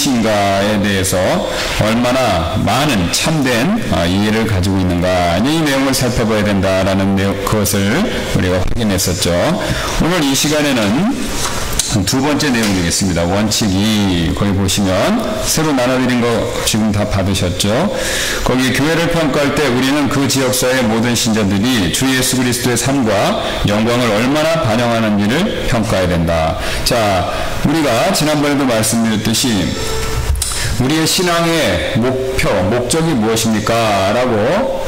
누구신가에 대해서 얼마나 많은 참된 이해를 가지고 있는가, 이 내용을 살펴봐야 된다라는 그것을 우리가 확인했었죠. 오늘 이 시간에는 두 번째 내용 되겠습니다. 원칙 2, 거기 보시면 새로 나눠드린 거 지금 다 받으셨죠? 거기 교회를 평가할 때 우리는 그 지역사회의 모든 신자들이 주 예수 그리스도의 삶과 영광을 얼마나 반영하는지를 평가해야 된다. 자, 우리가 지난번에도 말씀드렸듯이 우리의 신앙의 목적이 무엇입니까? 라고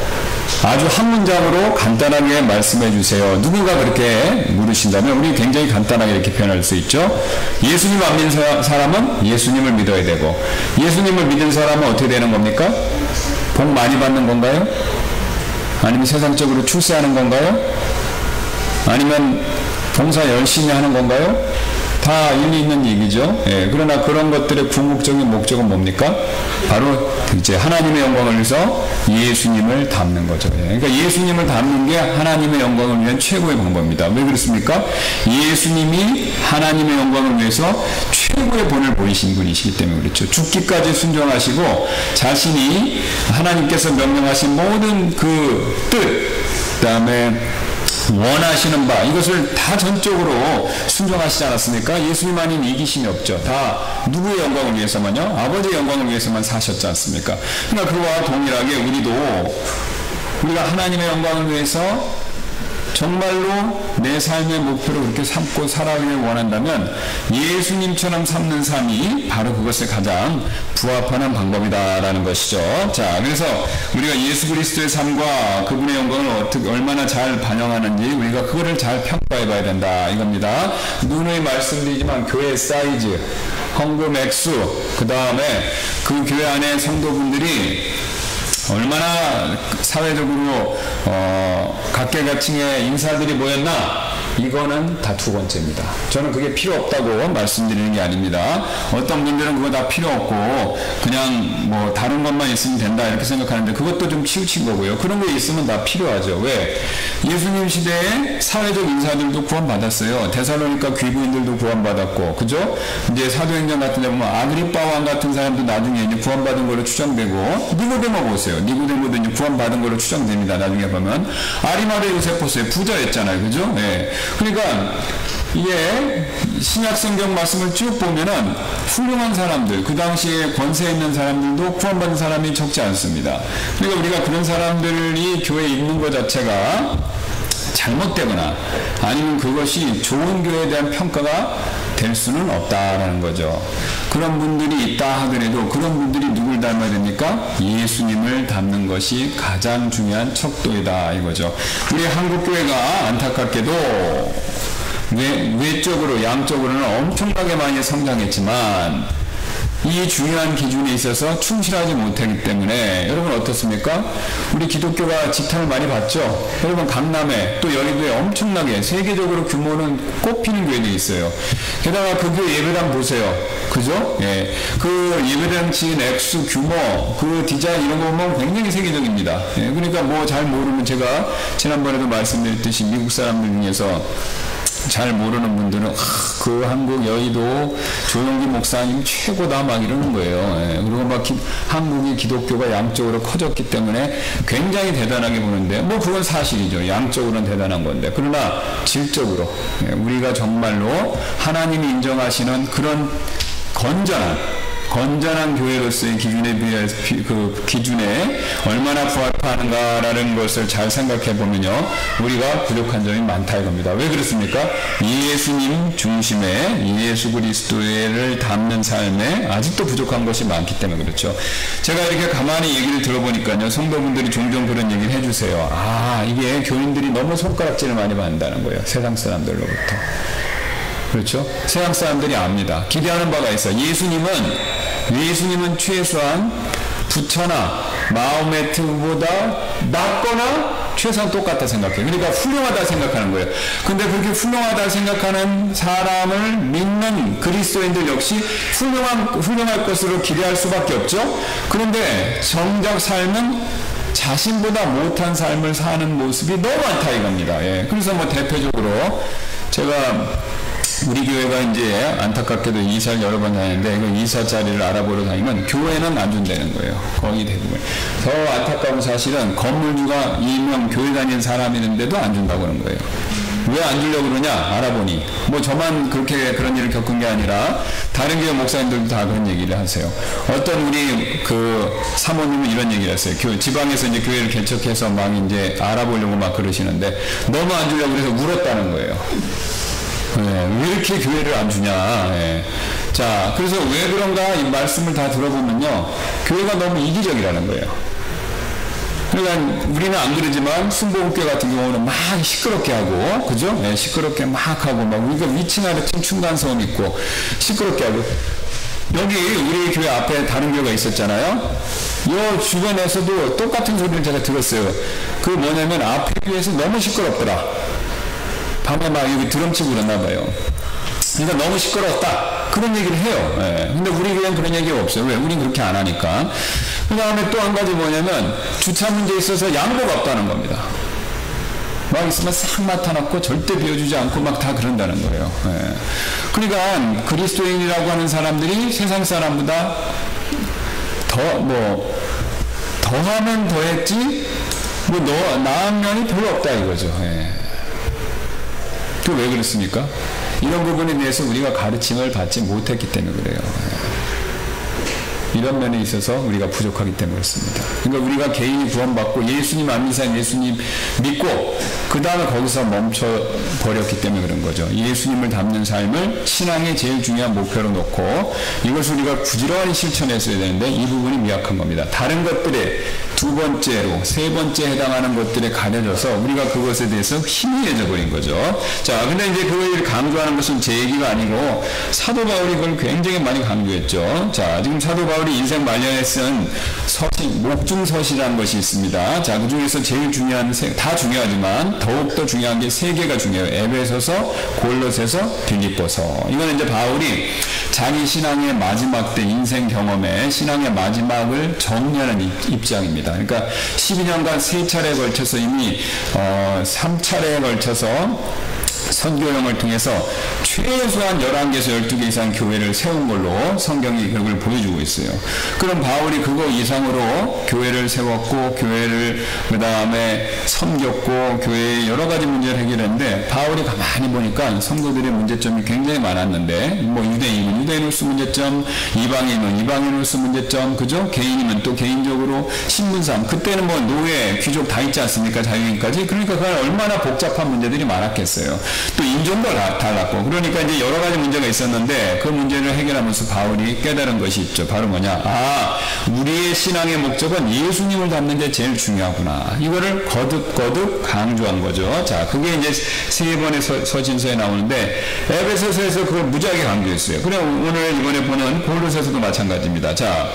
아주 한 문장으로 간단하게 말씀해 주세요. 누군가 그렇게 물으신다면 우리 굉장히 간단하게 이렇게 표현할 수 있죠. 예수님 안 믿는 사람은 예수님을 믿어야 되고, 예수님을 믿는 사람은 어떻게 되는 겁니까? 복 많이 받는 건가요? 아니면 세상적으로 출세하는 건가요? 아니면 봉사 열심히 하는 건가요? 다 일리 있는 얘기죠. 예, 그러나 그런 것들의 궁극적인 목적은 뭡니까? 바로 이제 하나님의 영광을 위해서 예수님을 닮는 거죠. 예, 그러니까 예수님을 닮는 게 하나님의 영광을 위한 최고의 방법입니다. 왜 그렇습니까? 예수님이 하나님의 영광을 위해서 최고의 본을 보이신 분이시기 때문에 그렇죠. 죽기까지 순종하시고 자신이 하나님께서 명령하신 모든 그 뜻, 그 다음에 원하시는 바, 이것을 다 전적으로 순종하시지 않았습니까? 예수님 아닌 이기심이 없죠. 다 누구의 영광을 위해서만요? 아버지의 영광을 위해서만 사셨지 않습니까? 그러니까 그와 동일하게 우리가 하나님의 영광을 위해서 정말로 내 삶의 목표로 그렇게 삼고 살아가길 원한다면 예수님처럼 삼는 삶이 바로 그것에 가장 부합하는 방법이다라는 것이죠. 자, 그래서 우리가 예수 그리스도의 삶과 그분의 영광을 얼마나 잘 반영하는지 우리가 그거를 잘 평가해 봐야 된다 이겁니다. 누누이 말씀드리지만 교회의 사이즈, 헌금 액수, 그 다음에 그 교회 안에 성도분들이 얼마나 사회적으로 각계각층의 인사들이 모였나, 이거는 다 두 번째입니다. 저는 그게 필요 없다고 말씀드리는 게 아닙니다. 어떤 분들은 그거 다 필요 없고 그냥 뭐 다른 것만 있으면 된다 이렇게 생각하는데 그것도 좀 치우친 거고요. 그런 게 있으면 다 필요하죠. 왜? 예수님 시대에 사회적 인사들도 구원받았어요. 데살로니가 귀부인들도 구원받았고, 그죠? 이제 사도행전 같은 데 보면 아그리빠 왕 같은 사람도 나중에 이제 구원받은 걸로 추정되고, 니고데모 보세요. 니고데모도 이제 구원받은 걸로 추정됩니다. 나중에 보면 아리마대 요세포스의 부자였잖아요. 그죠? 네. 그러니까 이게 신약 성경 말씀을 쭉 보면은 훌륭한 사람들, 그 당시에 권세 있는 사람들도 구원받은 사람이 적지 않습니다. 그러니까 우리가 그런 사람들이 교회에 있는 것 자체가 잘못되거나 아니면 그것이 좋은 교회에 대한 평가가 될 수는 없다라는 거죠. 그런 분들이 있다 하더라도 그런 분들이 누굴 닮아야 됩니까? 예수님을 닮는 것이 가장 중요한 척도이다 이거죠. 우리 한국교회가 안타깝게도 외적으로 양적으로는 엄청나게 많이 성장했지만 이 중요한 기준에 있어서 충실하지 못하기 때문에 여러분 어떻습니까? 우리 기독교가 지탄을 많이 받죠. 여러분 강남에 또 여의도에 엄청나게 세계적으로 규모는 꼽히는 교회들이 있어요. 게다가 그 교회 예배당 보세요. 그죠? 예. 그 예배당 지은 액수, 규모, 그 디자인 이런 거 보면 굉장히 세계적입니다. 예. 그러니까 뭐 잘 모르면 제가 지난번에도 말씀드렸듯이 미국 사람들 중에서 잘 모르는 분들은 그 한국 여의도 조용기 목사님 최고다 막 이러는 거예요. 예. 그리고 막 한국의 기독교가 양적으로 커졌기 때문에 굉장히 대단하게 보는데 뭐 그건 사실이죠. 양적으로는 대단한 건데 그러나 질적으로 우리가 정말로 하나님이 인정하시는 그런 건전한 교회로서의 기준에 비해 그 기준에 얼마나 부합하는가라는 것을 잘 생각해 보면요, 우리가 부족한 점이 많다 이겁니다. 왜 그렇습니까? 예수님 중심의 예수 그리스도를 담는 삶에 아직도 부족한 것이 많기 때문에 그렇죠. 제가 이렇게 가만히 얘기를 들어보니까요, 성도분들이 종종 그런 얘기를 해주세요. 아, 이게 교인들이 너무 손가락질을 많이 받는다는 거예요. 세상 사람들로부터. 그렇죠? 세상 사람들이 압니다. 기대하는 바가 있어요. 예수님은 최소한 부처나 마호메트보다 낫거나 최소한 똑같다 생각해요. 그러니까 훌륭하다 생각하는 거예요. 근데 그렇게 훌륭하다 생각하는 사람을 믿는 그리스도인들 역시 훌륭할 것으로 기대할 수밖에 없죠. 그런데 정작 삶은 자신보다 못한 삶을 사는 모습이 너무 많다 이겁니다. 예. 그래서 뭐 대표적으로 제가 우리 교회가 이제 안타깝게도 이사를 여러 번 다녔는데 그 이사 자리를 알아보러 다니면 교회는 안 준다는 거예요. 거의 대부분. 더 안타까운 사실은 건물주가 일명 교회 다니는 사람이 있는데도 안 준다고 그러는 거예요. 왜 안 주려고 그러냐 알아보니 뭐 저만 그렇게 그런 일을 겪은 게 아니라 다른 교회 목사님들도 다 그런 얘기를 하세요. 어떤 우리 그 사모님은 이런 얘기를 했어요. 지방에서 이제 교회를 개척해서 막 이제 알아보려고 막 그러시는데 너무 안 주려고 그래서 울었다는 거예요. 왜 이렇게 교회를 안 주냐. 자, 그래서 왜 그런가 이 말씀을 다 들어보면요, 교회가 너무 이기적이라는 거예요. 그러니까 우리는 안 그러지만 순복음교회 같은 경우는 막 시끄럽게 하고, 그죠? 시끄럽게 막 하고, 막 우리가 위층 아래층 층간소음 있고 시끄럽게 하고. 여기 우리 교회 앞에 다른 교회가 있었잖아요. 이 주변에서도 똑같은 소리를 제가 들었어요. 그 뭐냐면 앞에 교회에서 너무 시끄럽더라. 밤에 막 여기 드럼 치고 그랬나 봐요. 그러니까 너무 시끄럽다. 그런 얘기를 해요. 근데 우리 교회는 그런 얘기가 없어요. 왜? 우린 그렇게 안 하니까. 그 다음에 또 한 가지 뭐냐면 주차 문제에 있어서 양보가 없다는 겁니다. 막 있으면 싹 맡아놓고 절대 비워주지 않고 막 다 그런다는 거예요. 그러니까 그리스도인이라고 하는 사람들이 세상 사람보다 더하면 더했지 나은 면이 별로 없다 이거죠. 그 왜 그렇습니까? 이런 부분에 대해서 우리가 가르침을 받지 못했기 때문에 그래요. 이런 면에 있어서 우리가 부족하기 때문에 그렇습니다. 그러니까 우리가 개인이 구원받고 예수님 안 믿는 사람 예수님 믿고 그 다음에 거기서 멈춰버렸기 때문에 그런 거죠. 예수님을 닮는 삶을 신앙의 제일 중요한 목표로 놓고 이것을 우리가 부지런히 실천했어야 되는데 이 부분이 미약한 겁니다. 다른 것들에 두 번째로 세 번째 해당하는 것들에 가려져서 우리가 그것에 대해서 희미해져 버린 거죠. 자, 근데 이제 그걸 강조하는 것은 제 얘기가 아니고 사도 바울이 그걸 굉장히 많이 강조했죠. 자, 지금 사도 바울이 인생 말년에 쓴 목중서시라는 것이 있습니다. 자, 그 중에서 제일 중요한 다 중요하지만 더욱더 중요한 게 세 개가 중요해요. 에베소서, 골로새서, 빌립보서. 이거는 이제 바울이 자기 신앙의 마지막 때 인생 경험에 신앙의 마지막을 정리하는 입장입니다. 그러니까 12년간 3차례에 걸쳐서 이미 3차례에 걸쳐서 선교형을 통해서 최소한 11개에서 12개 이상 교회를 세운 걸로 성경이 그걸 보여주고 있어요. 그럼 바울이 그거 이상으로 교회를 세웠고 교회를 그 다음에 섬겼고 교회의 여러 가지 문제를 해결했는데 바울이 가만히 보니까 성도들의 문제점이 굉장히 많았는데 뭐 유대인은 유대인으로서 문제점, 이방인은 이방인으로서 문제점, 그죠? 개인이면 또 개인적으로 신분상 그때는 뭐 노예, 귀족 다 있지 않습니까? 자유인까지. 그러니까 그건 얼마나 복잡한 문제들이 많았겠어요. 또 인종도 달랐고 그러니까 이제 여러 가지 문제가 있었는데 그 문제를 해결하면서 바울이 깨달은 것이 있죠. 바로 뭐냐? 우리의 신앙의 목적은 예수님을 닮는 게 제일 중요하구나. 이거를 거듭 강조한 거죠. 자, 그게 이제 세 번의 서신서에 나오는데 에베소서에서 그걸 무지하게 강조했어요. 그래 오늘 이번에 보는 골로새서도 마찬가지입니다. 자,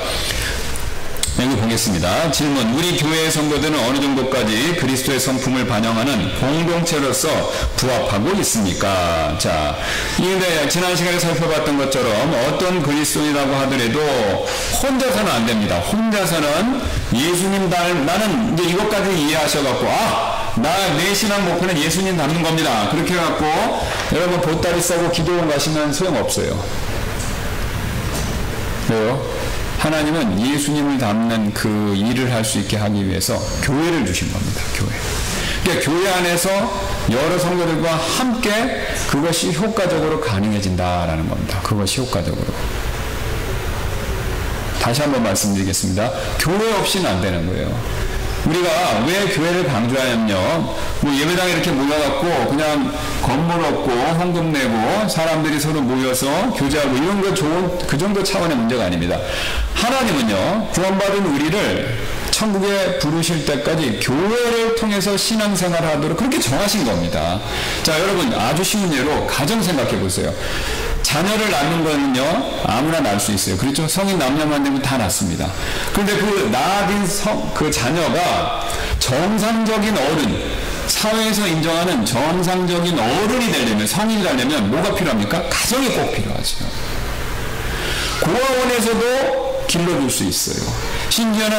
여기 보겠습니다. 질문. 우리 교회의 성도들은 어느 정도까지 그리스도의 성품을 반영하는 공동체로서 부합하고 있습니까? 자, 이제 지난 시간에 살펴봤던 것처럼 어떤 그리스도인이라고 하더라도 혼자서는 안 됩니다. 혼자서는 예수님 나는 이제 이것까지 이해하셔갖고 내 신앙 목표는 예수님 닮는 겁니다. 그렇게 해갖고 여러분 보따리 싸고 기도원 가시면 소용없어요. 왜요? 하나님은 예수님을 닮는 그 일을 할 수 있게 하기 위해서 교회를 주신 겁니다. 교회. 그러니까 교회 안에서 여러 성도들과 함께 그것이 효과적으로 가능해진다라는 겁니다. 그것이 효과적으로. 다시 한번 말씀드리겠습니다. 교회 없이는 안 되는 거예요. 우리가 왜 교회를 강조하냐면요, 뭐 예배당에 이렇게 모여갖고 그냥 건물 없고 헌금 내고 사람들이 서로 모여서 교제하고 이런 거 좋은 그 정도 차원의 문제가 아닙니다. 하나님은요 구원받은 우리를 천국에 부르실 때까지 교회를 통해서 신앙생활을 하도록 그렇게 정하신 겁니다. 자, 여러분 아주 쉬운 예로 가정 생각해 보세요. 자녀를 낳는 거는요 아무나 낳을 수 있어요. 그렇죠? 성인 남녀만 되면 다 낳습니다. 그런데 그 낳은 그 자녀가 정상적인 어른, 사회에서 인정하는 정상적인 어른이 되려면, 성인이 되려면 뭐가 필요합니까? 가정이 꼭 필요하죠. 고아원에서도 길러줄 수 있어요. 심지어는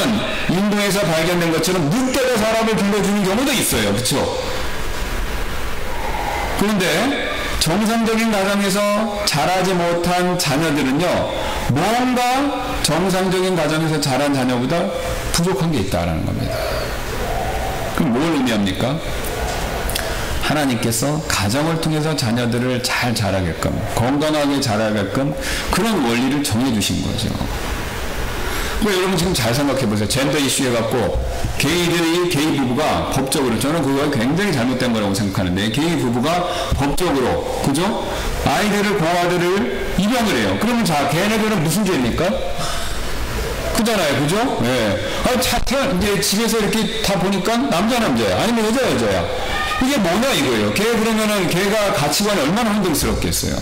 인도에서 발견된 것처럼 늑대가 사람을 길러주는 경우도 있어요. 그렇죠? 그런데 정상적인 가정에서 자라지 못한 자녀들은요, 뭔가 정상적인 가정에서 자란 자녀보다 부족한 게 있다라는 겁니다. 그럼 뭘 의미합니까? 하나님께서 가정을 통해서 자녀들을 잘 자라게끔, 건강하게 자라게끔 그런 원리를 정해주신 거죠. 여러분 지금 잘 생각해 보세요. 젠더 이슈 해갖고 게이 부부가 법적으로, 저는 그거 굉장히 잘못된 거라고 생각하는데, 게이 부부가 법적으로, 그죠? 아이들을, 고아들을 입양을 해요. 그러면 자, 걔네들은 무슨 죄입니까? 그잖아요, 그죠? 예. 이제 집에서 이렇게 다 보니까 남자야, 아니면 여자야. 이게 뭐냐 이거예요. 걔 그러면은 걔가 가치관이 얼마나 혼동스럽겠어요.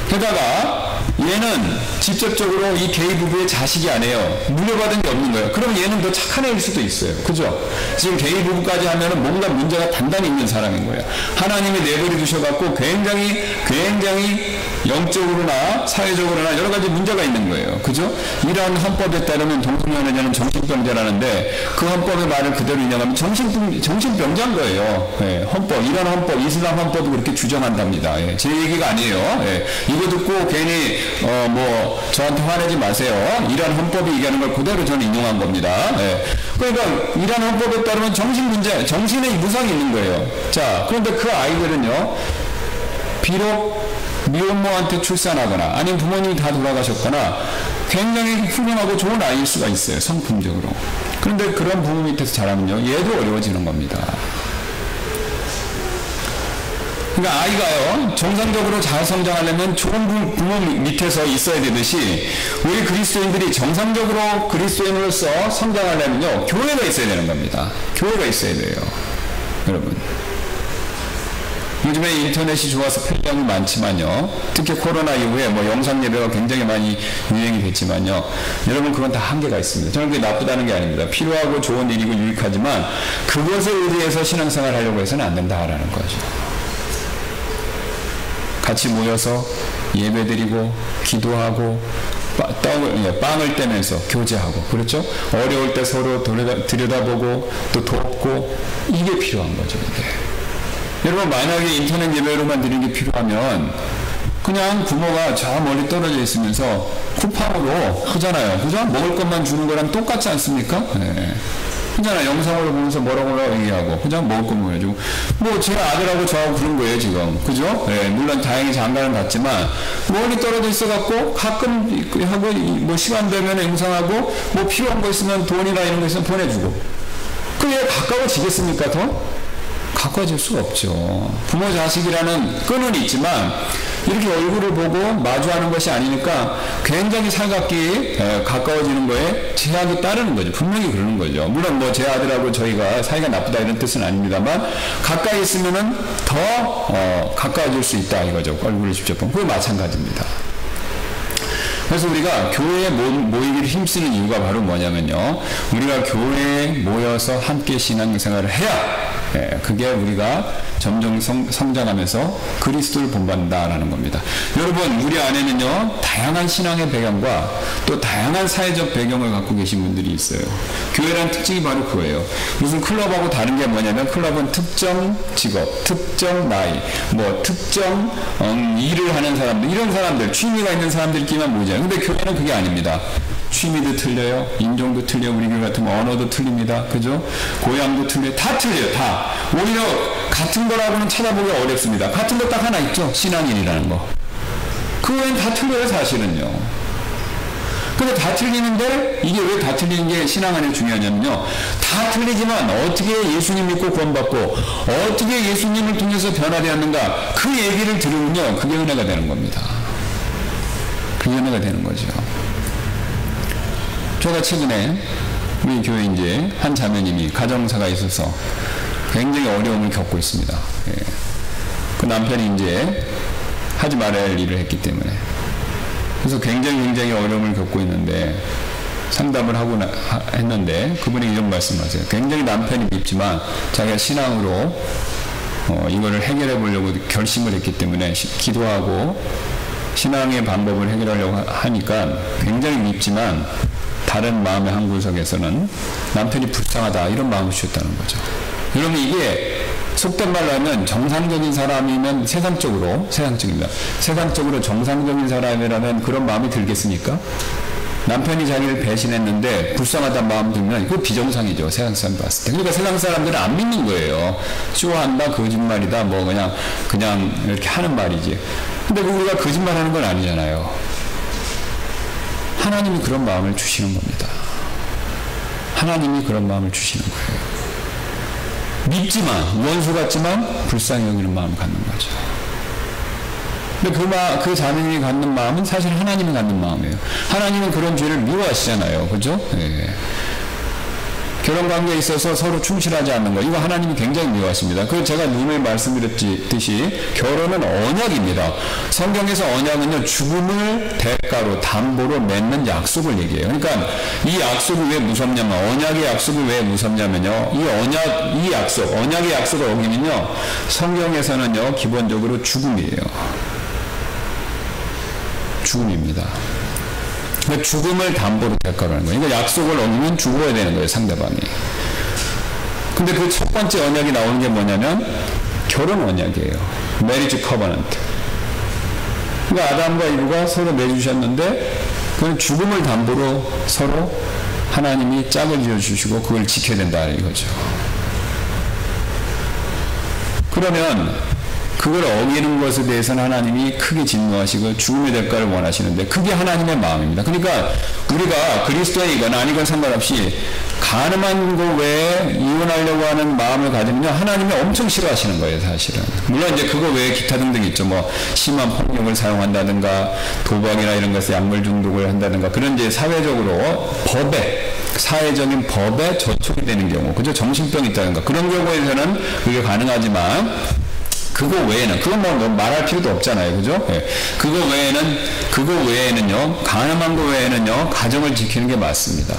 게다가 얘는 직접적으로 이 게이 부부의 자식이 아니에요. 물려받은 게 없는 거예요. 그러면 얘는 더 착한 애일 수도 있어요. 그죠? 지금 게이 부부까지 하면은 뭔가 문제가 단단히 있는 사람인 거예요. 하나님이 내버려 두셔갖고 굉장히 영적으로나 사회적으로나 여러 가지 문제가 있는 거예요. 그죠? 이러한 헌법에 따르면 동성연애자는 정신병자라는데, 그 헌법의 말을 그대로 인용하면 정신병자인 거예요. 예, 헌법, 이런 헌법, 이슬람 헌법도 그렇게 주장한답니다. 예, 제 얘기가 아니에요. 예, 이거 듣고 괜히 저한테 화내지 마세요. 이런 헌법이 얘기하는 걸 그대로 저는 인용한 겁니다. 예, 그러니까 이런 헌법에 따르면 정신문제, 정신에 무상이 있는 거예요. 자, 그런데 그 아이들은요, 비록 미혼모한테 출산하거나 아니면 부모님이 다 돌아가셨거나 굉장히 훌륭하고 좋은 아이일 수가 있어요, 성품적으로. 그런데 그런 부모 밑에서 자라면요, 얘도 어려워지는 겁니다. 그러니까 아이가요, 정상적으로 잘 성장하려면 좋은 부모 밑에서 있어야 되듯이, 우리 그리스도인들이 정상적으로 그리스도인으로서 성장하려면요, 교회가 있어야 되는 겁니다. 교회가 있어야 돼요, 여러분. 요즘에 인터넷이 좋아서 편리함이 많지만요, 특히 코로나 이후에 영상 예배가 굉장히 많이 유행이 됐지만요, 여러분 그건 다 한계가 있습니다. 저는 그게 나쁘다는 게 아닙니다. 필요하고 좋은 일이고 유익하지만 그것에 의해서 신앙생활 하려고 해서는 안 된다라는 거죠. 같이 모여서 예배드리고 기도하고 빵을 떼면서 교제하고, 그렇죠? 어려울 때 서로 들여다보고 또 돕고, 이게 필요한 거죠. 이게. 여러분 만약에 인터넷 예배로만 드리는 게 필요하면 그냥 부모가 저 멀리 떨어져 있으면서 쿠팡으로, 그잖아요, 그죠? 먹을 것만 주는 거랑 똑같지 않습니까? 네. 그잖아, 영상으로 보면서 뭐라고 얘기하고 그냥 먹을 것만 해주고, 제 아들하고 저하고 그런 거예요 지금, 그죠? 네, 물론 다행히 장가는 갔지만 멀리 떨어져 있어갖고 가끔 하고 시간 되면 영상하고 필요한 거 있으면 돈이나 이런 거 있으면 보내주고, 그게 가까워지겠습니까 더? 가까워질 수가 없죠. 부모 자식이라는 끈은 있지만 이렇게 얼굴을 보고 마주하는 것이 아니니까 굉장히 살갑게 가까워지는 거에 제약이 따르는 거죠. 분명히 그러는 거죠. 물론 제 아들하고 저희가 사이가 나쁘다 이런 뜻은 아닙니다만, 가까이 있으면은 더 가까워질 수 있다 이거죠. 얼굴을 직접 보면. 그게 마찬가지입니다. 그래서 우리가 교회에 모이기를 힘쓰는 이유가 바로 뭐냐면요, 우리가 교회에 모여서 함께 신앙생활을 해야, 그게 우리가 점점 성장하면서 그리스도를 본받는다라는 겁니다. 여러분, 우리 안에는요, 다양한 신앙의 배경과 또 다양한 사회적 배경을 갖고 계신 분들이 있어요. 교회라는 특징이 바로 그거예요. 무슨 클럽하고 다른 게 뭐냐면, 클럽은 특정 직업, 특정 나이, 특정 일을 하는 사람들, 이런 사람들, 취미가 있는 사람들끼리만 모이잖아요. 근데 교회는 그게 아닙니다. 취미도 틀려요. 인종도 틀려. 우리 교회 같으면 언어도 틀립니다. 그죠? 고향도 틀려요. 다 틀려요. 다. 오히려 같은 거라고는 찾아보기 어렵습니다. 같은 거 딱 하나 있죠. 신앙인이라는 거. 그 외엔 다 틀려요, 사실은요. 근데 다 틀리는데, 이게 왜 다 틀리는 게 신앙안에 중요하냐면요, 다 틀리지만 어떻게 예수님 믿고 구원받고 어떻게 예수님을 통해서 변화되었는가, 그 얘기를 들으면요, 그게 은혜가 되는 겁니다. 그게 은혜가 되는 거죠. 제가 최근에 우리 교회 이제 한 자매님이 가정사가 있어서 굉장히 어려움을 겪고 있습니다. 예. 그 남편이 이제 하지 말아야 할 일을 했기 때문에, 그래서 굉장히 어려움을 겪고 있는데, 상담을 하고 했는데 그분이 이런 말씀하세요. 굉장히 남편이 밉지만 자기가 신앙으로 이거를 해결해 보려고 결심을 했기 때문에 기도하고 신앙의 방법을 해결하려고 하니까 굉장히 밉지만 다른 마음의 한 구석에서는 남편이 불쌍하다 이런 마음을 주셨다는 거죠. 여러분, 이게 속된 말로 하면 정상적인 사람이면 세상적입니다. 세상적으로 정상적인 사람이라면 그런 마음이 들겠습니까? 남편이 자기를 배신했는데 불쌍하다는 마음 들면 그거 비정상이죠. 세상 사람 봤을 때. 그러니까 세상 사람들은 안 믿는 거예요. 쇼한다, 거짓말이다, 뭐 그냥 이렇게 하는 말이지. 근데 우리가 거짓말하는 건 아니잖아요. 하나님이 그런 마음을 주시는 겁니다. 하나님이 그런 마음을 주시는 거예요. 믿지만, 원수 같지만 불쌍히 여기는 마음을 갖는 거죠. 근데 그 자매님이 갖는 마음은 사실 하나님이 갖는 마음이에요. 하나님은 그런 죄를 미워하시잖아요. 그죠? 예. 결혼 관계에 있어서 서로 충실하지 않는 거, 이거 하나님이 굉장히 미워하십니다. 그 제가 누누이 말씀드렸듯이 결혼은 언약입니다. 성경에서 언약은요, 죽음을 대가로 담보로 맺는 약속을 얘기해요. 그러니까 이 약속이 왜 무섭냐면, 언약의 약속이 왜 무섭냐면요, 언약의 약속을 어기면요, 성경에서는요 기본적으로 죽음이에요. 죽음입니다. 그러니까 죽음을 담보로 대가로 하는 거예요. 그러니까 약속을 어기면 죽어야 되는 거예요, 상대방이. 근데 그 첫 번째 언약이 나오는 게 뭐냐면 결혼 언약이에요. Marriage Covenant. 그러니까 아담과 이브가 서로 맺으셨는데 그건 죽음을 담보로 서로 하나님이 짝을 지어주시고 그걸 지켜야 된다 이거죠. 그러면 그걸 어기는 것에 대해서는 하나님이 크게 진노하시고 죽음의 대가를 원하시는데 그게 하나님의 마음입니다. 그러니까 우리가 그리스도인이건 아니건 상관없이 가늠한 것 외에 이혼하려고 하는 마음을 가지면요, 하나님이 엄청 싫어하시는 거예요, 사실은. 물론 이제 그거 외에 기타 등등 있죠. 뭐 심한 폭력을 사용한다든가 도박이나 이런 것에 약물 중독을 한다든가 그런 이제 사회적인 법에 저촉이 되는 경우, 그죠? 정신병이 있다든가 그런 경우에서는 그게 가능하지만 그거 외에는, 그건 뭐 말할 필요도 없잖아요. 그죠? 예. 그거 외에는요, 가늠한 거 외에는요, 가정을 지키는 게 맞습니다.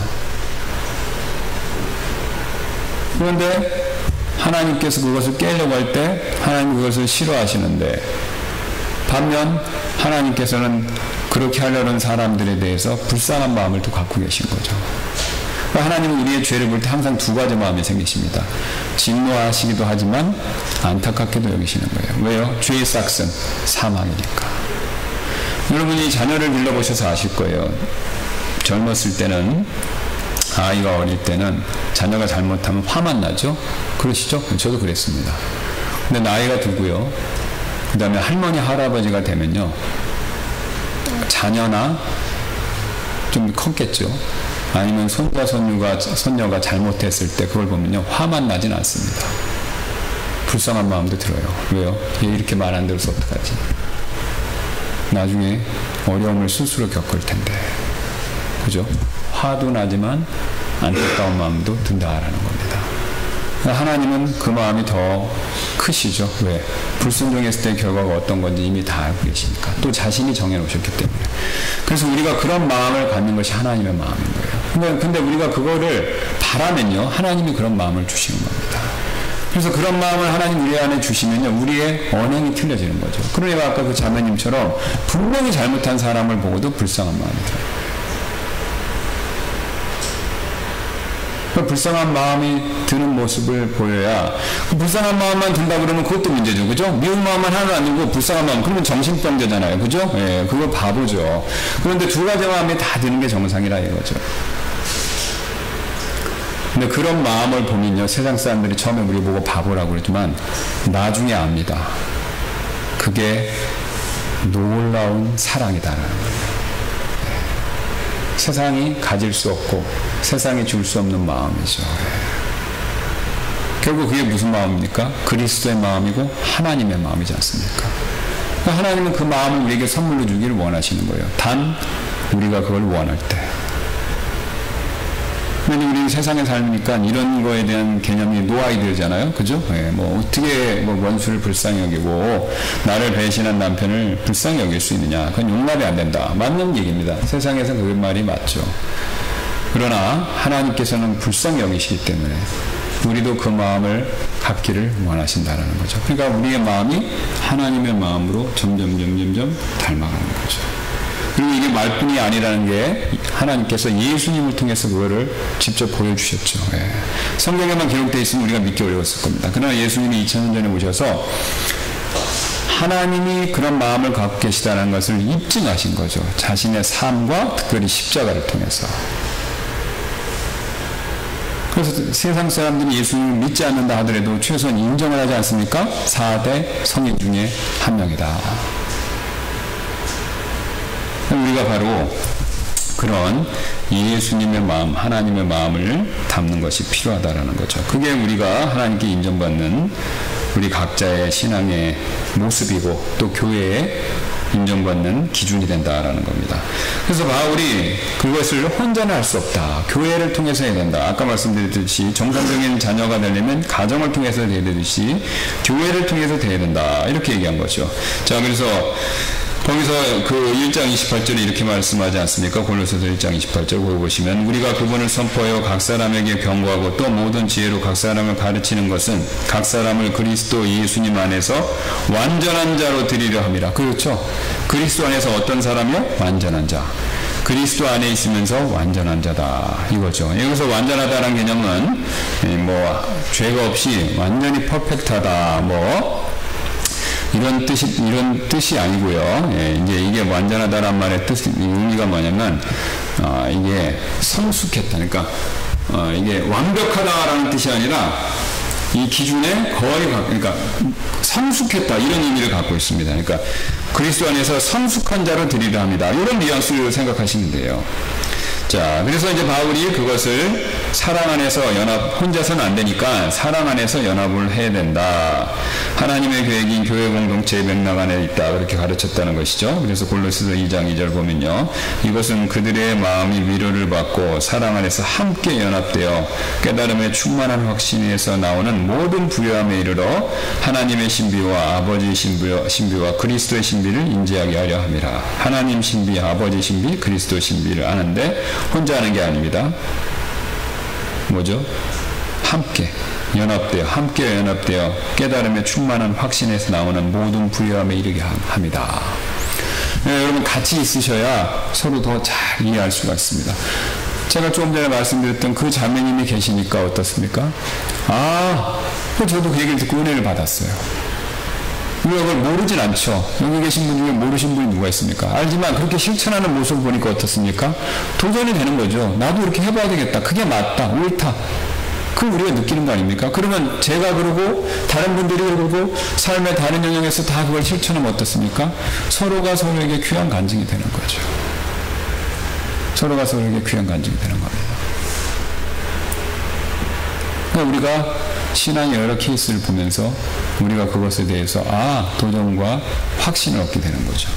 그런데 하나님께서 그것을 깨려고 할 때 하나님 그것을 싫어하시는데, 반면 하나님께서는 그렇게 하려는 사람들에 대해서 불쌍한 마음을 또 갖고 계신 거죠. 하나님은 우리의 죄를 볼 때 항상 두 가지 마음이 생기십니다. 진노하시기도 하지만 안타깝게도 여기시는 거예요. 왜요? 죄의 싹은 사망이니까. 여러분이 자녀를 길러보셔서 아실 거예요. 젊었을 때는, 아이가 어릴 때는 자녀가 잘못하면 화만 나죠? 그러시죠? 저도 그랬습니다. 근데 나이가 들고요, 그 다음에 할머니 할아버지가 되면요, 자녀나 좀 컸겠죠. 아니면 손녀가 잘못했을 때 그걸 보면요, 화만 나진 않습니다. 불쌍한 마음도 들어요. 왜요? 얘 이렇게 말 안 들어서 어떡하지? 나중에 어려움을 스스로 겪을 텐데. 그죠? 화도 나지만 안타까운 마음도 든다라는 겁니다. 하나님은 그 마음이 더 크시죠. 왜? 불순종했을 때 결과가 어떤 건지 이미 다 알고 계시니까. 또 자신이 정해놓으셨기 때문에. 그래서 우리가 그런 마음을 갖는 것이 하나님의 마음인 거예요. 근데 우리가 그거를 바라면요, 하나님이 그런 마음을 주시는 겁니다. 그래서 그런 마음을 하나님 우리 안에 주시면요, 우리의 언행이 틀려지는 거죠. 그러니까 아까 그 자매님처럼 분명히 잘못한 사람을 보고도 불쌍한 마음이 들어요. 불쌍한 마음이 드는 모습을 보여야, 불쌍한 마음만 든다 그러면 그것도 문제죠. 그죠? 미운 마음만 하나도 안 들고 불쌍한 마음, 그러면 정신병자잖아요. 그죠? 예, 그거 바보죠. 그런데 두 가지 마음이 다 드는 게 정상이라 이거죠. 근데 그런 마음을 보면요, 세상 사람들이 처음에 우리 보고 바보라고 그러지만 나중에 압니다. 그게 놀라운 사랑이다라는 거예요. 세상이 가질 수 없고 세상이 줄 수 없는 마음이죠. 결국 그게 무슨 마음입니까? 그리스도의 마음이고 하나님의 마음이지 않습니까? 하나님은 그 마음을 우리에게 선물로 주기를 원하시는 거예요. 단 우리가 그걸 원할 때. 근데 우리 세상에 살니까 이런 거에 대한 개념이 노아이들잖아요. 그죠? 예, 뭐 어떻게 원수를 불쌍히 여기고 나를 배신한 남편을 불쌍히 여길 수 있느냐. 그건 용납이 안 된다. 맞는 얘기입니다. 세상에서 그 말이 맞죠. 그러나 하나님께서는 불쌍히 여기시기 때문에 우리도 그 마음을 갖기를 원하신다는 거죠. 그러니까 우리의 마음이 하나님의 마음으로 점점 닮아가는 거죠. 그리고 이게 말뿐이 아니라는 게 하나님께서 예수님을 통해서 그거를 직접 보여주셨죠. 예. 성경에만 기록되어 있으면 우리가 믿기 어려웠을 겁니다. 그러나 예수님이 2000년 전에 오셔서 하나님이 그런 마음을 갖고 계시다는 것을 입증하신 거죠. 자신의 삶과 특별히 십자가를 통해서. 그래서 세상 사람들이 예수님을 믿지 않는다 하더라도 최소한 인정을 하지 않습니까? 4대 성인 중에 한 명이다. 우리가 바로 그런 예수님의 마음, 하나님의 마음을 담는 것이 필요하다라는 거죠. 그게 우리가 하나님께 인정받는 우리 각자의 신앙의 모습이고 또 교회에 인정받는 기준이 된다라는 겁니다. 그래서 바울이 그것을 혼자는 할 수 없다. 교회를 통해서 해야 된다. 아까 말씀드렸듯이 정상적인 자녀가 되려면 가정을 통해서 돼야 되듯이 교회를 통해서 돼야 된다. 이렇게 얘기한 거죠. 자, 그래서 거기서 그 1장 28절에 이렇게 말씀하지 않습니까? 골로새서 1장 28절 거기 보시면 우리가 그분을 선포하여 각 사람에게 경고하고 또 모든 지혜로 각 사람을 가르치는 것은 각 사람을 그리스도 예수님 안에서 완전한 자로 드리려 함이라. 그렇죠? 그리스도 안에서 어떤 사람이요? 완전한 자. 그리스도 안에 있으면서 완전한 자다. 이거죠. 여기서 완전하다는 개념은 뭐 죄가 없이 완전히 퍼펙트하다. 뭐 이런 뜻이 아니고요. 예, 이제 이게 완전하다란 말의 의미가 뭐냐면, 이게 성숙했다. 그러니까, 이게 완벽하다라는 뜻이 아니라, 이 기준에 거의, 그러니까, 성숙했다. 이런 의미를 갖고 있습니다. 그러니까, 그리스도 안에서 성숙한 자를 드리려 합니다. 이런 뉘앙스를 생각하시면 돼요. 자, 그래서 이제 바울이 그것을 사랑 안에서 혼자서는 안 되니까 사랑 안에서 연합을 해야 된다. 하나님의 계획인 교회 공동체의 맥락 안에 있다. 그렇게 가르쳤다는 것이죠. 그래서 골로새서 2장 2절 보면요. 이것은 그들의 마음이 위로를 받고 사랑 안에서 함께 연합되어 깨달음의 충만한 확신에서 나오는 모든 부요함에 이르러 하나님의 신비와 아버지의 신비와 그리스도의 신비를 인지하게 하려 함이라. 하나님 신비, 아버지 신비, 그리스도 신비를 아는데 혼자 하는 게 아닙니다. 뭐죠? 함께 연합되어 깨달음의 충만한 확신에서 나오는 모든 부요함에 이르게 합니다. 네, 여러분 같이 있으셔야 서로 더 잘 이해할 수가 있습니다. 제가 조금 전에 말씀드렸던 그 자매님이 계시니까 어떻습니까? 저도 그 얘기를 듣고 은혜를 받았어요. 우리가 그걸 모르진 않죠. 여기 계신 분 중에 모르신 분이 누가 있습니까? 알지만 그렇게 실천하는 모습을 보니까 어떻습니까? 도전이 되는 거죠. 나도 이렇게 해봐야 되겠다. 그게 맞다. 옳다. 그걸 우리가 느끼는 거 아닙니까? 그러면 제가 그러고 다른 분들이 그러고 삶의 다른 영역에서 다 그걸 실천하면 어떻습니까? 서로가 서로에게 귀한 간증이 되는 거죠. 서로가 서로에게 귀한 간증이 되는 겁니다. 그러니까 우리가 신앙의 여러 케이스를 보면서 우리가 그것에 대해서 도전과 확신을 얻게 되는 거죠.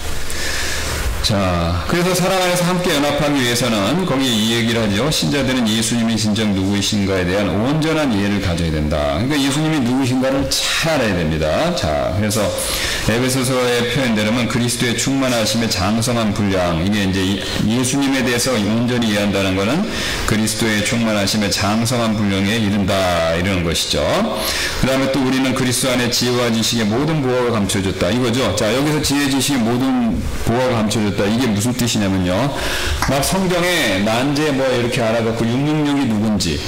자, 그래서 사랑 안에서 함께 연합하기 위해서는 거기 이 얘기를 하죠. 신자들은 예수님이 진정 누구이신가에 대한 온전한 이해를 가져야 된다. 그러니까 예수님이 누구신가를 잘 알아야 됩니다. 자, 그래서 에베소서의 표현대로는 그리스도의 충만하심의 장성한 분량, 이게 이제 예수님에 대해서 온전히 이해한다는 것은 그리스도의 충만하심의 장성한 분량에 이른다, 이러는 것이죠. 그 다음에 또 우리는 그리스도 안에 지혜와 지식의 모든 보화가 감춰졌다, 이거죠. 자, 여기서 지혜 지식의 모든 보화가 감춰졌다, 이게 무슨 뜻이냐면요, 막 성경에 난제 뭐 이렇게 알아갖고 666이 누군지,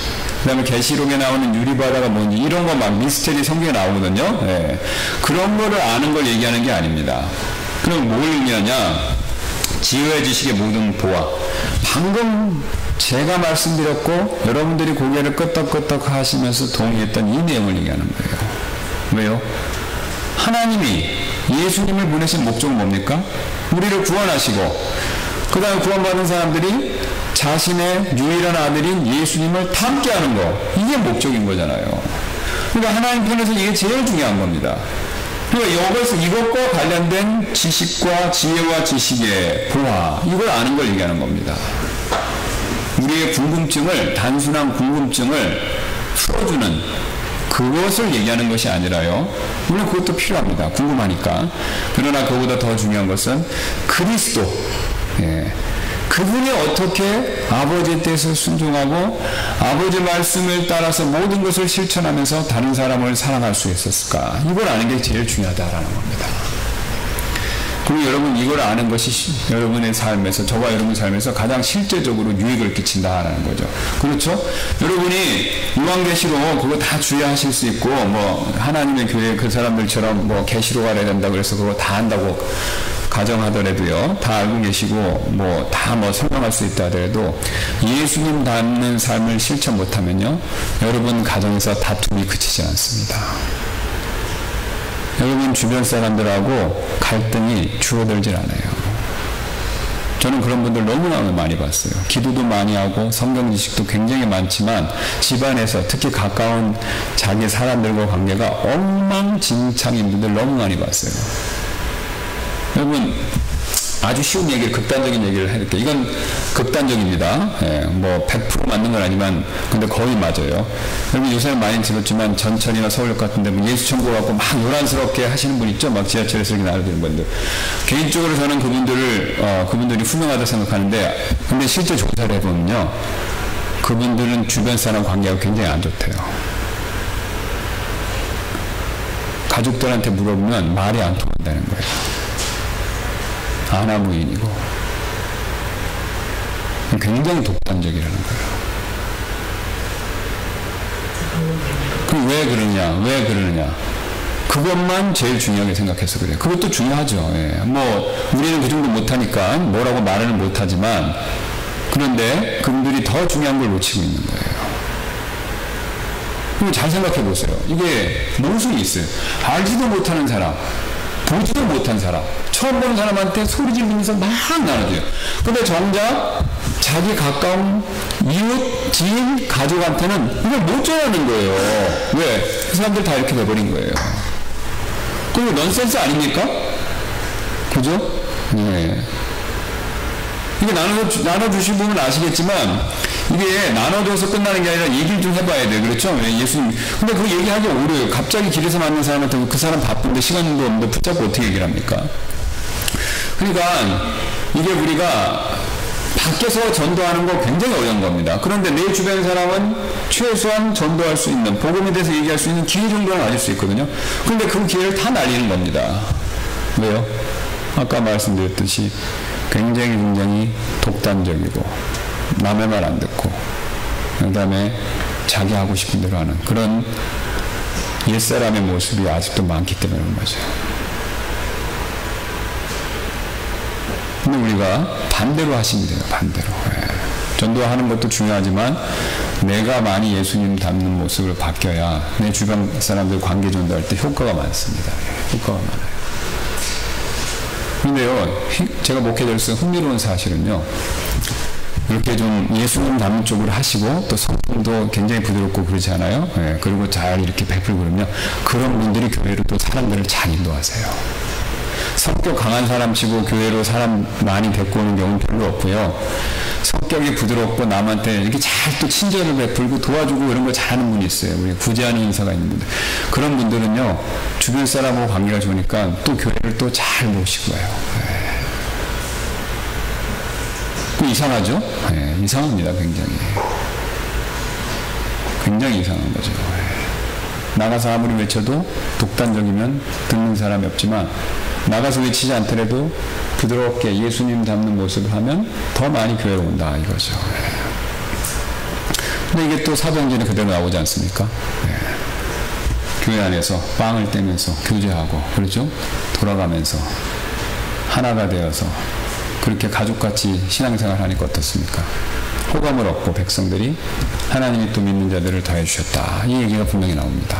그 다음에 계시록에 나오는 유리바다가 뭔지 이런 거 막 미스테리 성경에 나오거든요. 예. 그런 거를 아는 걸 얘기하는 게 아닙니다. 그럼 뭘 의미하냐? 지혜와 지식의 모든 보화. 방금 제가 말씀드렸고 여러분들이 고개를 끄덕끄덕 하시면서 동의했던 이 내용을 얘기하는 거예요. 왜요? 하나님이 예수님을 보내신 목적은 뭡니까? 우리를 구원하시고 그 다음에 구원받은 사람들이 자신의 유일한 아들인 예수님을 함께하는 거, 이게 목적인 거잖아요. 그러니까 하나님 편에서 이게 제일 중요한 겁니다. 그러니까 이것과 관련된 지식과 지혜와 지식의 보화, 이걸 아는 걸 얘기하는 겁니다. 우리의 궁금증을, 단순한 궁금증을 풀어주는 그것을 얘기하는 것이 아니라요, 물론 그것도 필요합니다. 궁금하니까. 그러나 그보다 더 중요한 것은 그리스도, 그분이 어떻게 아버지의 뜻을 순종하고 아버지 말씀을 따라서 모든 것을 실천하면서 다른 사람을 사랑할 수 있었을까, 이걸 아는 게 제일 중요하다라는 겁니다. 그리고 여러분 이걸 아는 것이 여러분의 삶에서, 저와 여러분의 삶에서 가장 실제적으로 유익을 끼친다라는 거죠. 그렇죠? 여러분이 요한계시록 그거 다 주의하실 수 있고, 뭐 하나님의 교회 그 사람들처럼 뭐 계시록 알아야 된다 그래서 그거 다 한다고 가정하더라도요, 다 알고 계시고 뭐 다 뭐 설명할 수 있다 하더라도 예수님 닮는 삶을 실천 못하면요, 여러분 가정에서 다툼이 그치지 않습니다. 여러분 주변 사람들하고 갈등이 줄어들질 않아요. 저는 그런 분들 너무나 많이 봤어요. 기도도 많이 하고 성경 지식도 굉장히 많지만 집안에서 특히 가까운 자기 사람들과 관계가 엉망진창인 분들 너무 많이 봤어요. 여러분 아주 쉬운 얘기를, 극단적인 얘기를 해드릴게요. 이건 극단적입니다. 예, 뭐 100% 맞는 건 아니지만 근데 거의 맞아요. 여러분 요새는 많이 들었지만 전철이나 서울역 같은 데 뭐 예수 천국 갖고 막 요란스럽게 하시는 분 있죠? 막 지하철에서 이렇게 나르는 분들. 개인적으로 저는 그분들이 훌륭하다고 생각하는데, 근데 실제 조사를 해보면요, 그분들은 주변 사람 관계가 굉장히 안 좋대요. 가족들한테 물어보면 말이 안 통한다는 거예요. 아나무인이고 굉장히 독단적이라는 거예요. 그럼 왜 그러느냐? 그것만 제일 중요하게 생각해서 그래요. 그것도 중요하죠. 예. 뭐 우리는 그 정도 못하니까 뭐라고 말을 못하지만, 그런데 그분들이 더 중요한 걸 놓치고 있는 거예요. 그럼 잘 생각해 보세요. 이게 모순이 있어요. 알지도 못하는 사람, 보지도 못한 사람, 처음 보는 사람한테 소리 지르면서 막 나눠줘요. 근데 정작 자기 가까운 이웃, 지인, 가족한테는 이걸 못 전하는 거예요. 왜? 그 사람들 다 이렇게 돼버린 거예요. 그럼 넌센스 아닙니까? 그죠? 네. 이게 나눠주신 분은 아시겠지만, 이게 나눠줘서 끝나는 게 아니라 얘기를 좀 해봐야 돼. 그렇죠? 예수님. 근데 그 얘기하기 어려워요. 갑자기 길에서 만난 사람한테 그 사람 바쁜데 시간도 없는데 붙잡고 어떻게 얘기를 합니까? 그러니까 이게 우리가 밖에서 전도하는 거 굉장히 어려운 겁니다. 그런데 내 주변 사람은 최소한 전도할 수 있는, 복음에 대해서 얘기할 수 있는 기회 정도는 가질 수 있거든요. 그런데 그 기회를 다 날리는 겁니다. 왜요? 아까 말씀드렸듯이 굉장히 독단적이고 남의 말 안 듣고, 그 다음에 자기 하고 싶은 대로 하는 그런 옛사람의 모습이 아직도 많기 때문에 그런 거죠. 근데 우리가 반대로 하시면 돼요. 반대로. 예. 전도하는 것도 중요하지만 내가 많이 예수님 닮는 모습으로 바뀌어야 내 주변 사람들 관계 전도할 때 효과가 많습니다. 예. 효과가 많아요. 그런데요, 제가 목회자로서 흥미로운 사실은요, 이렇게 좀 예수님 닮은 쪽으로 하시고 또 성품도 굉장히 부드럽고 그러지 않아요? 예, 그리고 잘 이렇게 베풀고 그러면 그런 분들이 교회로 또 사람들을 잘 인도하세요. 성격 강한 사람 치고 교회로 사람 많이 데리고 오는 경우는 별로 없고요. 성격이 부드럽고 남한테 이렇게 잘 또 친절을 베풀고 도와주고 이런 거 잘하는 분이 있어요. 우리 구제하는 인사가 있는 분들. 그런 분들은요, 주변 사람하고 관계가 좋으니까 또 교회를 또 잘 모시고 와요. 그 이상하죠? 네, 이상합니다. 굉장히 이상한 거죠. 나가서 아무리 외쳐도 독단적이면 듣는 사람이 없지만, 나가서 외치지 않더라도 부드럽게 예수님 닮는 모습을 하면 더 많이 교회로 온다 이거죠. 근데 이게 또 사도행전에 그대로 나오지 않습니까? 교회 안에서 빵을 떼면서 교제하고, 그렇죠? 돌아가면서 하나가 되어서 그렇게 가족같이 신앙생활 하니까 어떻습니까? 호감을 얻고 백성들이 하나님이 또 믿는 자들을 더해 주셨다. 이 얘기가 분명히 나옵니다.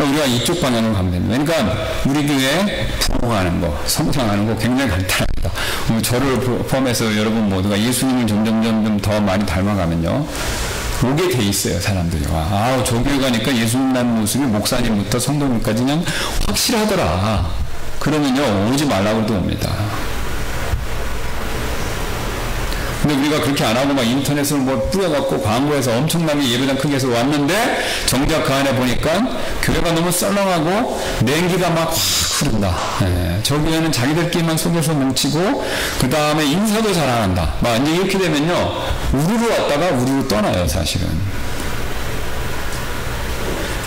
우리가 이쪽 방향으로 가면 됩니다. 그러니까 우리 교회 부흥하는 거, 성장하는 거 굉장히 간단합니다. 저를 포함해서 여러분 모두가 예수님을 점점 더 많이 닮아가면요, 오게 돼 있어요. 사람들이. 아, 저 교회 가니까 예수님 닮은 모습이 목사님부터 성도님까지 그냥 확실하더라. 그러면요, 오지 말라고 도 옵니다. 근데 우리가 그렇게 안 하고 막 인터넷으로 뭐 뿌려갖고 광고해서 엄청나게 예배당 크게 해서 왔는데 정작 그 안에 보니까 교회가 너무 썰렁하고 냉기가 막 확 흐른다. 저 교회는 자기들끼리만 속여서 뭉치고 그 다음에 인사도 잘 안 한다. 막 이제 이렇게 되면요, 우르르 왔다가 우르르 떠나요. 사실은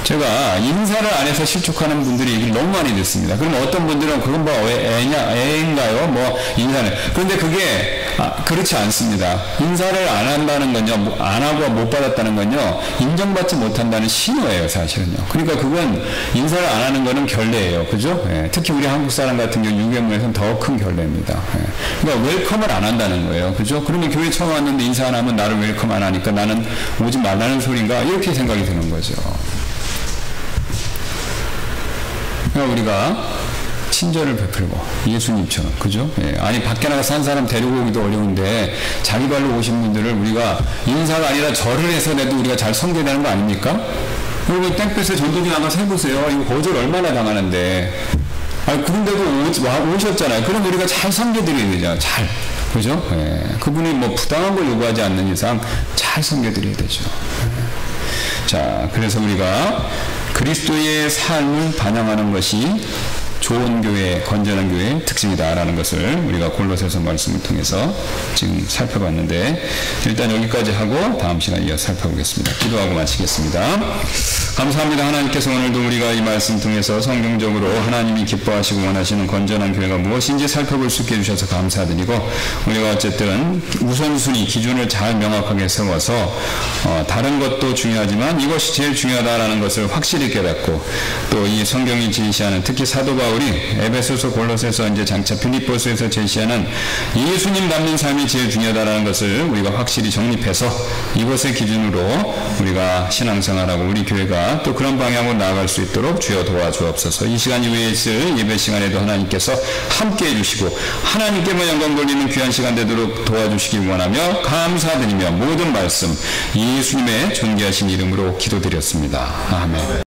제가 인사를 안 해서 실족하는 분들이 얘기를 너무 많이 듣습니다. 그럼 어떤 분들은 그건 뭐 애인가요? 뭐 인사는. 그런데 그게 그렇지 않습니다. 인사를 안 한다는 건요, 안 하고 못 받았다는 건요, 인정받지 못한다는 신호예요, 사실은요. 그러니까 그건 인사를 안 하는 거는 결례예요. 그죠? 예. 특히 우리 한국 사람 같은 경우 유괴문에서는 더 큰 결례입니다. 예. 그러니까 웰컴을 안 한다는 거예요. 그죠? 그러면 교회 처음 왔는데 인사 안 하면 나를 웰컴 안 하니까 나는 오지 말라는 소린가? 이렇게 생각이 드는 거죠. 그러니까 우리가 친절을 베풀고 예수님처럼, 그죠? 예. 아니 밖에 나가서 한 사람 데리고 오기도 어려운데 자기 발로 오신 분들을 우리가 인사가 아니라 절을 해서라도 우리가 잘 섬겨야 되는 거 아닙니까? 여러분 땡볕에 전도지 나가서 해보세요. 이거 거절 얼마나 당하는데. 아니 그런데도 오셨잖아요. 그럼 우리가 잘 섬겨드려야 되죠. 잘, 그죠? 예. 그분이 뭐 부당한 걸 요구하지 않는 이상 잘 섬겨드려야 되죠. 예. 자, 그래서 우리가 그리스도의 삶을 반영하는 것이 좋은 교회, 건전한 교회의 특징이다라는 것을 우리가 골로새서 말씀을 통해서 지금 살펴봤는데, 일단 여기까지 하고 다음 시간에 이어서 살펴보겠습니다. 기도하고 마치겠습니다. 감사합니다. 하나님께서 오늘도 우리가 이 말씀 통해서 성경적으로 하나님이 기뻐하시고 원하시는 건전한 교회가 무엇인지 살펴볼 수 있게 해주셔서 감사드리고, 우리가 어쨌든 우선순위, 기준을 잘 명확하게 세워서 다른 것도 중요하지만 이것이 제일 중요하다라는 것을 확실히 깨닫고, 또 이 성경이 제시하는, 특히 사도 바울이 에베소서, 골로새서, 이제 장차 빌립보서에서 제시하는 예수님 닮는 삶이 제일 중요하다는 것을 우리가 확실히 정립해서 이것의 기준으로 우리가 신앙생활하고 우리 교회가 또 그런 방향으로 나아갈 수 있도록 주여 도와주옵소서. 이 시간 이후에 있을 예배 시간에도 하나님께서 함께 해주시고 하나님께만 영광 돌리는 귀한 시간 되도록 도와주시기 원하며 감사드리며 모든 말씀 예수님의 존귀하신 이름으로 기도드렸습니다. 아멘.